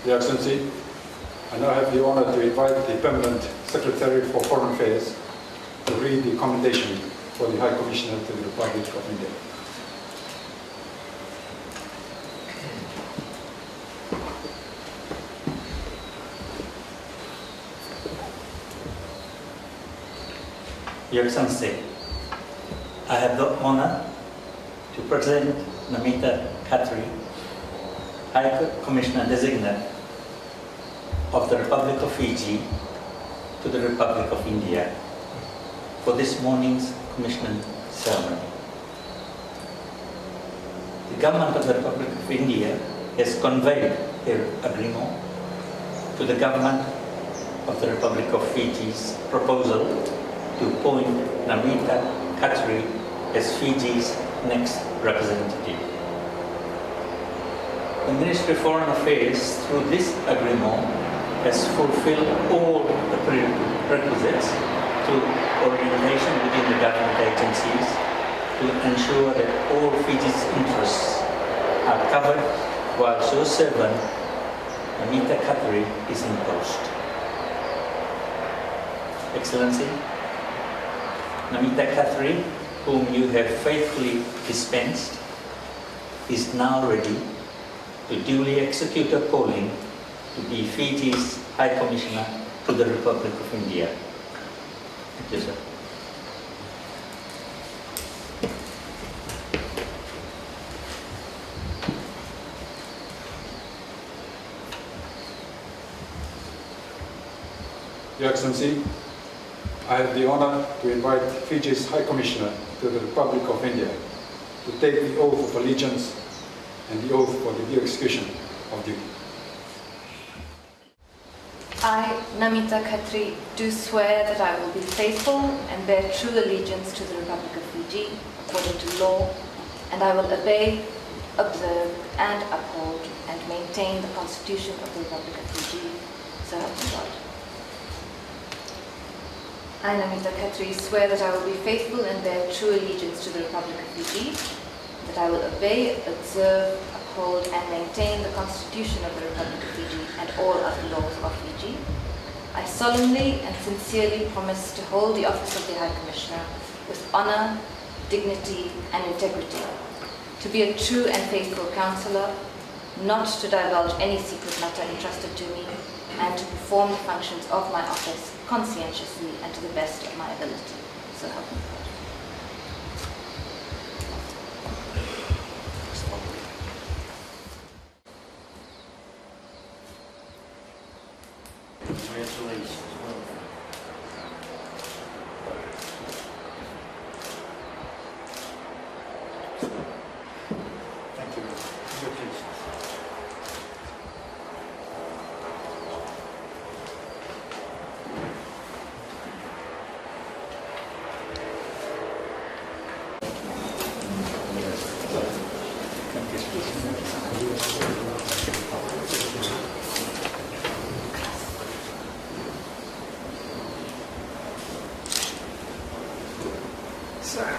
Your Excellency, I now have the honor to invite the Permanent Secretary for Foreign Affairs to read the commendation for the High Commissioner to the Republic of India. Your Excellency, I have the honor to present Namita Khatri, High Commissioner Designate of the Republic of Fiji to the Republic of India for this morning's commissioning ceremony. The Government of the Republic of India has conveyed their agreement to the Government of the Republic of Fiji's proposal to appoint Namita Khatri as Fiji's next representative. The Ministry of Foreign Affairs, through this agreement, has fulfilled all the prerequisites through orientation within the government agencies to ensure that all Fiji's interests are covered while so servant Namita Khatri is in post. Excellency, Namita Khatri, whom you have faithfully dispensed, is now ready to duly execute her calling to be Fiji's High Commissioner to the Republic of India. Thank you, sir. Your Excellency, I have the honor to invite Fiji's High Commissioner to the Republic of India to take the oath of allegiance and the oath for the due execution of duty. I, Namita Khatri, do swear that I will be faithful and bear true allegiance to the Republic of Fiji according to law, and I will obey, observe, and uphold and maintain the Constitution of the Republic of Fiji, so help me God. I, Namita Khatri, swear that I will be faithful and bear true allegiance to the Republic of Fiji, that I will obey, observe, uphold, and maintain the Constitution of the Republic of Fiji and all other laws of Fiji. I solemnly and sincerely promise to hold the office of the High Commissioner with honor, dignity, and integrity, to be a true and faithful counselor, not to divulge any secret matter entrusted to me, and to perform the functions of my office conscientiously and to the best of my ability. So help me God. Congratulations. Thank you. Congratulations. Sir.